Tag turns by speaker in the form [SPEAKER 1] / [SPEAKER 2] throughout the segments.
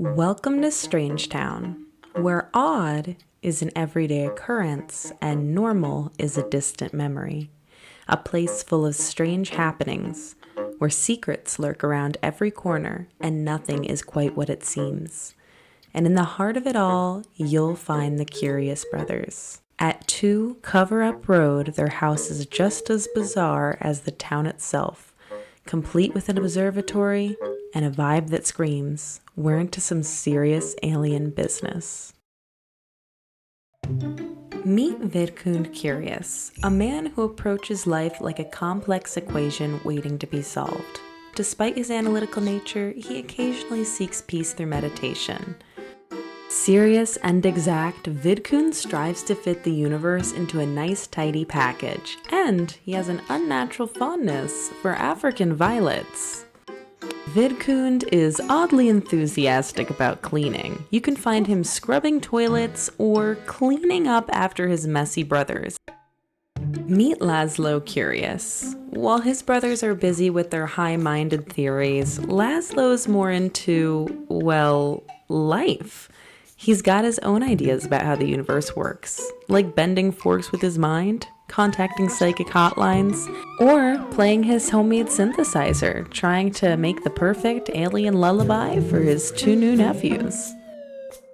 [SPEAKER 1] Welcome to Strangetown, where odd is an everyday occurrence and normal is a distant memory. A place full of strange happenings, where secrets lurk around every corner and nothing is quite what it seems. And in the heart of it all, you'll find the Curious brothers. At 2 Cover Up Road, their house is just as bizarre as the town itself, complete with an observatory and a vibe that screams, we're into some serious alien business. Meet Vidcund Curious, a man who approaches life like a complex equation waiting to be solved. Despite his analytical nature, he occasionally seeks peace through meditation. Serious and exact, Vidcund strives to fit the universe into a nice, tidy package, and he has an unnatural fondness for African violets. Vidcund is oddly enthusiastic about cleaning. You can find him scrubbing toilets or cleaning up after his messy brothers. Meet Lazlo Curious. While his brothers are busy with their high-minded theories, Lazlo's more into, well, life. He's got his own ideas about how the universe works, like bending forks with his mind, contacting psychic hotlines, or playing his homemade synthesizer, trying to make the perfect alien lullaby for his 2 new nephews.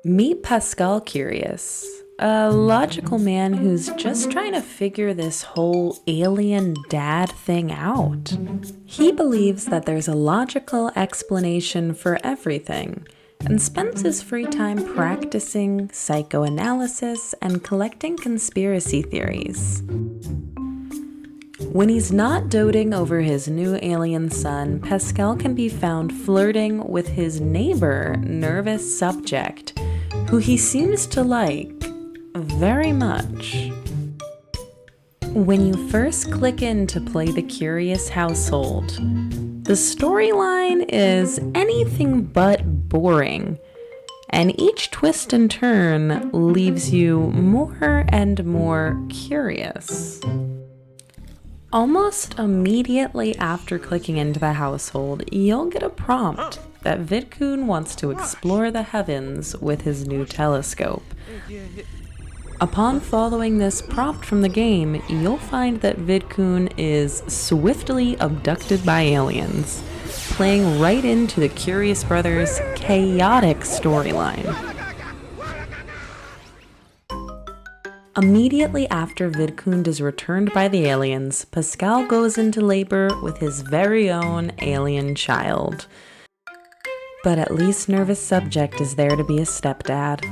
[SPEAKER 1] Meet Pascal Curious, a logical man who's just trying to figure this whole alien dad thing out. He believes that there's a logical explanation for everything, and spends his free time practicing psychoanalysis and collecting conspiracy theories. When he's not doting over his new alien son, Pascal can be found flirting with his neighbor, Nervous Subject, who he seems to like very much. When you first click in to play the Curious household, the storyline is anything but boring, and each twist and turn leaves you more and more curious. Almost immediately after clicking into the household, you'll get a prompt that Vidcund wants to explore the heavens with his new telescope. Upon following this prompt from the game, you'll find that Vidcund is swiftly abducted by aliens, playing right into the Curious Brothers' chaotic storyline. Immediately after Vidcund is returned by the aliens, Pascal goes into labor with his very own alien child. But at least Nervous Subject is there to be a stepdad.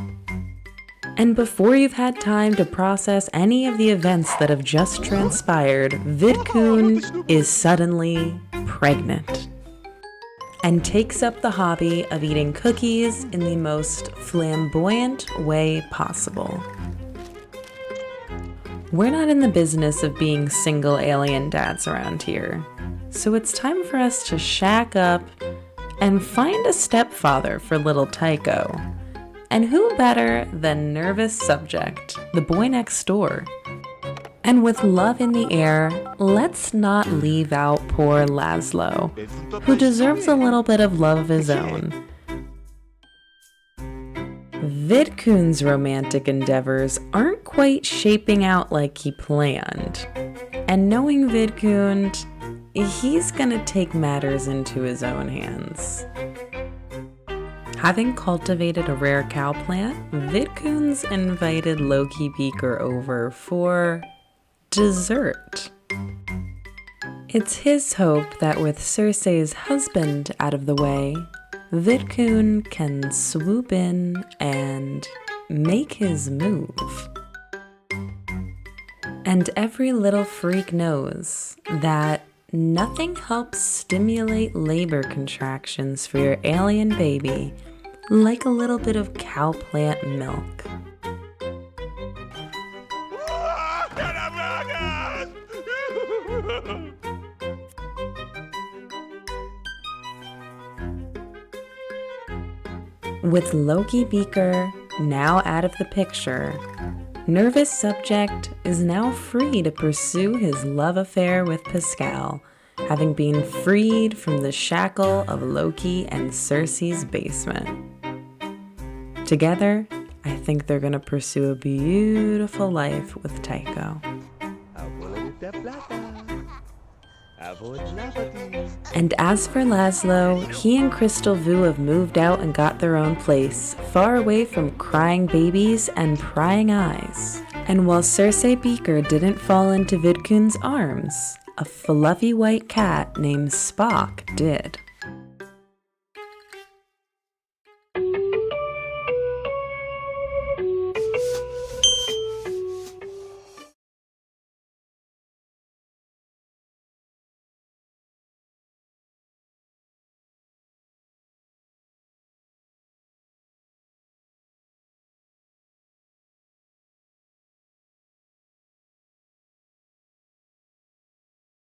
[SPEAKER 1] And before you've had time to process any of the events that have just transpired, Vidcund is suddenly pregnant and takes up the hobby of eating cookies in the most flamboyant way possible. We're not in the business of being single alien dads around here, so it's time for us to shack up and find a stepfather for little Tycho. And who better than Nervous Subject, the boy next door? And with love in the air, let's not leave out poor Lazlo, who deserves a little bit of love of his own. Vidcund's romantic endeavors aren't quite shaping out like he planned. And knowing Vidcund, he's gonna take matters into his own hands. Having cultivated a rare cow plant, Vidcund's invited Loki Beaker over for dessert. It's his hope that with Circe's husband out of the way, Vidcund can swoop in and make his move. And every little freak knows that nothing helps stimulate labor contractions for your alien baby like a little bit of cow plant milk. With Loki Beaker now out of the picture, Nervous Subject is now free to pursue his love affair with Pascal, having been freed from the shackle of Loki and Circe's basement. Together, I think they're gonna pursue a beautiful life with Tycho. And as for Lazlo, he and Crystal Vu have moved out and got their own place, far away from crying babies and prying eyes. And while Cersei Beaker didn't fall into Vidcund's arms, a fluffy white cat named Spock did.